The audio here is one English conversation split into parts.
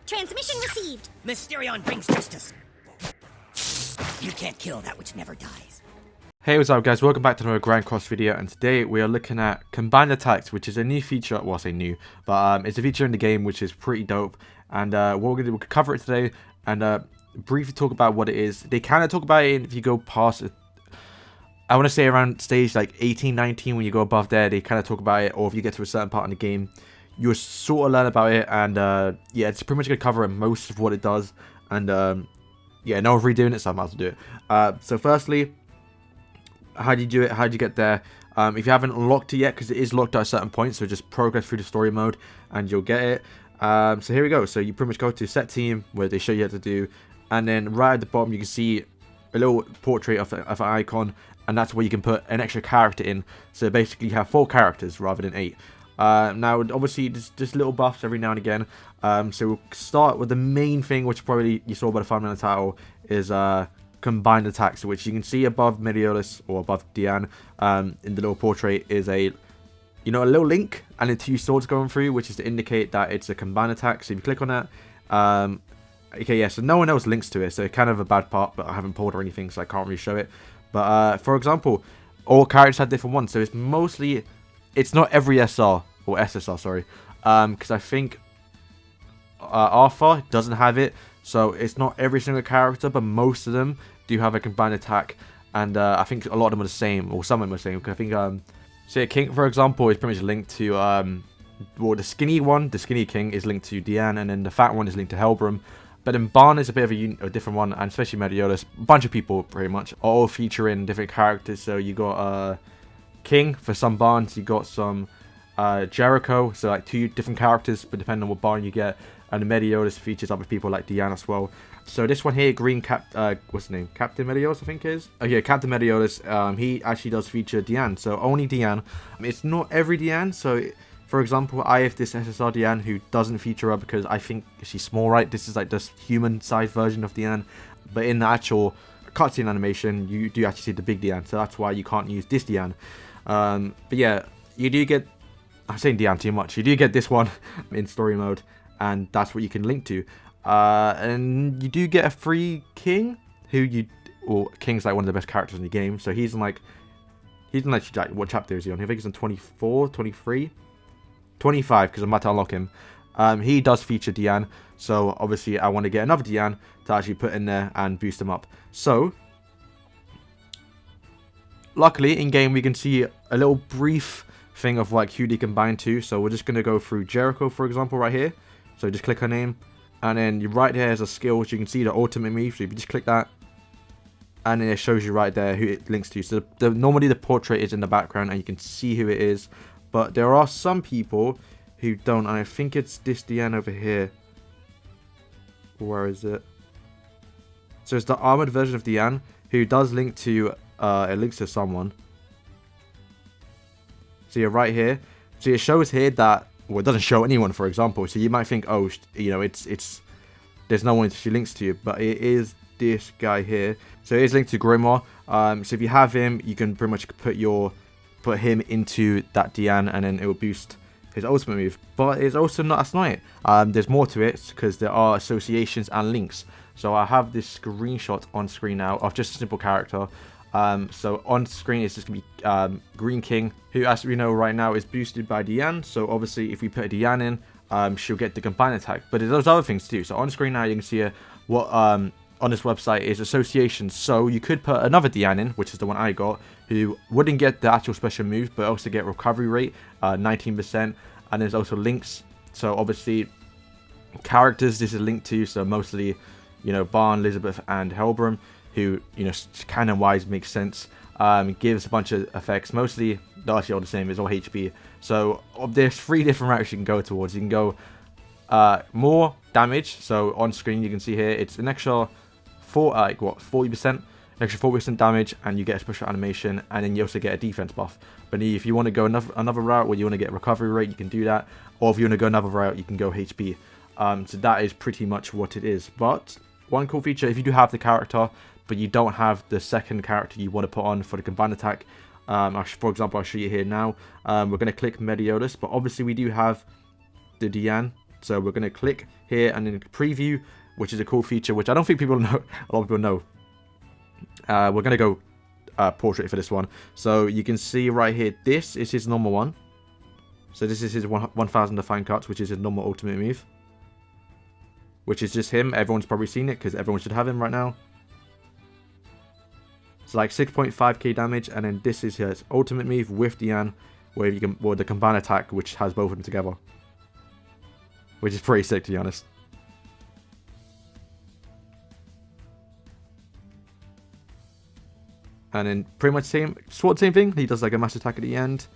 Transmission received. Mysterion brings justice. You can't kill that which never dies. Hey, what's up guys, welcome back to another Grand Cross video, and today we are looking at combined attacks, which is a new feature. Well, I say new, but it's a feature in the game which is pretty dope. And what we're gonna do, we'll cover it today and briefly talk about what it is. They kind of talk about it if you go past it. I want to say around stage like 18, 19, when you go above there, they kind of talk about it, or if you get to a certain part in the game, you'll sort of learn about it. And yeah, it's pretty much gonna cover most of what it does. And yeah, no one's redoing it, so I'm about to do it. So firstly, how do you do it? How do you get there? If you haven't unlocked it yet, because it is locked at a certain point, so just progress through the story mode and you'll get it. So here we go. So you pretty much go to set team, where they show you how to do, and then right at the bottom you can see a little portrait of an icon, and that's where you can put an extra character in. So basically you have 4 characters rather than 8. Now obviously just little buffs every now and again. So we'll start with the main thing, which probably you saw by the thumbnail title, is combined attacks, which you can see above Meliodas or above Diane in the little portrait is a little link and then 2 swords going through, which is to indicate that it's a combined attack. So if you click on that, okay, yeah, so no one else links to it, so it's kind of a bad part, but I haven't pulled or anything, so I can't really show it. But for example, all characters have different ones, so it's not every SR or SSR, sorry, because I think Arthur doesn't have it. So it's not every single character, but most of them do have a combined attack, and I think a lot of them are the same, or some of them are the same. I think, say King, for example, is pretty much linked to, well, the skinny one, the skinny King, is linked to Diane, and then the fat one is linked to Helbram. But then Barn is a bit of a different one, and especially Meliodas. A bunch of people, pretty much, all featuring different characters. So you got King for some Barns, you got some Jericho, so like 2 different characters, but depending on what Barn you get. And the Meliodas features other people like Diane as well. So this one here, Green what's his name? Captain Meliodas, I think it is. Oh yeah, Captain Meliodas. He actually does feature Diane. So only Diane. It's not every Diane. So for example, I have this SSR Diane who doesn't feature her because I think she's small, right? This is like this human-sized version of Diane. But in the actual cutscene animation, you do actually see the big Diane. So that's why you can't use this Diane. But yeah, you do get. I'm saying Diane too much. You do get this one in story mode. And that's what you can link to, and you do get a free King, King's like one of the best characters in the game. So he's in like what chapter is he on? I think he's on 24, 23, 25, because I'm about to unlock him. He does feature Diane, so obviously I want to get another Diane to actually put in there and boost him up. So luckily in game we can see a little brief thing of like who they combine to. So we're just gonna go through Jericho, for example, right here. So just click her name, and then right here is a skill, which you can see the ultimate move. So if you just click that, and then it shows you right there who it links to. So normally the portrait is in the background, and you can see who it is. But there are some people who don't, and I think it's this Diane over here. Where is it? So it's the armored version of Diane who does link to. It links to someone. So you're right here. So it shows here that. Well, it doesn't show anyone, for example, so you might think, oh, it's there's no one she links to, but it is this guy here. So it is linked to Grimoire. So if you have him, you can pretty much put him into that Diane, and then it will boost his ultimate move. But it's also not, that's not it. There's more to it, because there are associations and links. So I have this screenshot on screen now of just a simple character. So on screen it's just going to be Green King, who, as we know right now, is boosted by Diane. So obviously if we put a Diane in, she'll get the combined attack. But there's other things too. So on screen now you can see what on this website is associations. So you could put another Diane in, which is the one I got, who wouldn't get the actual special move, but also get recovery rate, 19%. And there's also links. So obviously characters this is linked to. So mostly, Barn, Elizabeth, and Helbram, who, canon wise makes sense. Gives a bunch of effects, mostly they're actually all the same, it's all HP. So there's 3 different routes you can go towards. You can go more damage, so on screen you can see here it's an extra 40%, extra 40% damage, and you get a special animation, and then you also get a defense buff. But if you want to go another route where you want to get recovery rate, you can do that, or if you want to go another route, you can go HP. So that is pretty much what it is. But one cool feature, if you do have the character but you don't have the second character you want to put on for the combined attack, for example, I'll show you here now. We're going to click Meliodas, but obviously we do have the Diane So we're going to click here and then preview, which is a cool feature, which I don't think people know. A lot of people know. We're going to go portrait for this one. So you can see right here, this is his normal one. So this is his 1000 defined cuts, which is his normal ultimate move. Which is just him. Everyone's probably seen it because everyone should have him right now. It's like 6.5k damage, and then this is his ultimate move with Diane, where you can, or the combined attack, which has both of them together. Which is pretty sick, to be honest. And then pretty much same thing. He does like a mass attack at the end.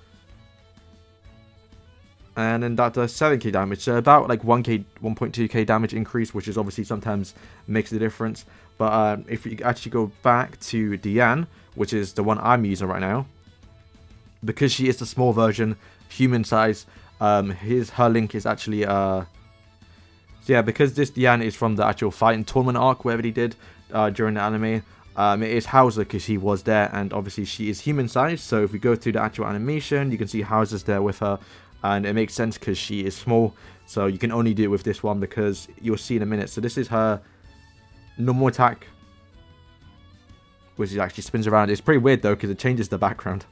And then that does 7k damage. So about like 1.2k damage increase, which is obviously sometimes makes the difference. But if you actually go back to Diane, which is the one I'm using right now, because she is the small version, human size, her link is actually so yeah, because this Diane is from the actual fighting tournament arc, whatever he did during the anime. It is Hauser because he was there, and obviously she is human size. So if we go to the actual animation, you can see Hauser's there with her, and it makes sense because she is small. So you can only do it with this one because you'll see in a minute. So this is her normal attack, which actually spins around. It's pretty weird though because it changes the background.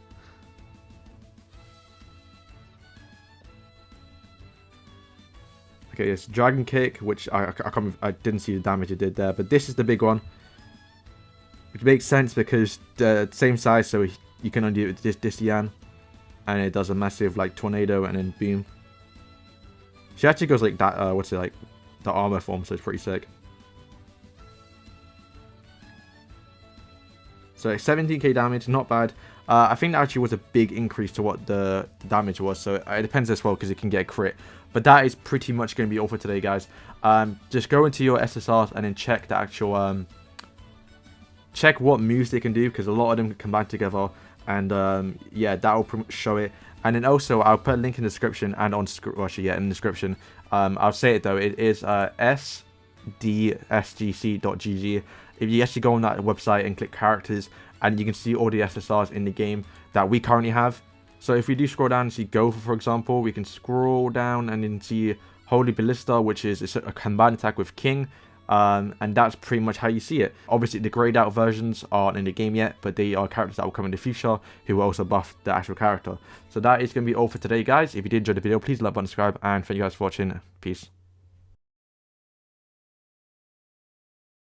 Okay, it's Dragon Kick, which I didn't see the damage it did there, but this is the big one, which makes sense because the same size, so you can only do it with this Diane, and it does a massive like tornado and then boom. She actually goes like that. What's it like? The armor form, so it's pretty sick. So 17k damage, not bad. I think that actually was a big increase to what the damage was. So it depends as well because it can get a crit. But that is pretty much going to be all for today, guys. Just go into your SSRs and then check the actual check what moves they can do, because a lot of them can combine together. And yeah, that will pretty much show it. And then also, I'll put a link in the description and on actually, yeah, in the description. I'll say it though. It is sdsgc.gg. If you actually go on that website and click characters, and you can see all the SSRs in the game that we currently have. So if we do scroll down and see Gopher, for example, we can scroll down and then see Holy Ballista, which is a combined attack with King. And that's pretty much how you see it. Obviously, the grayed out versions aren't in the game yet, but they are characters that will come in the future who will also buff the actual character. So that is going to be all for today, guys. If you did enjoy the video, please like, button, subscribe, and thank you guys for watching. Peace.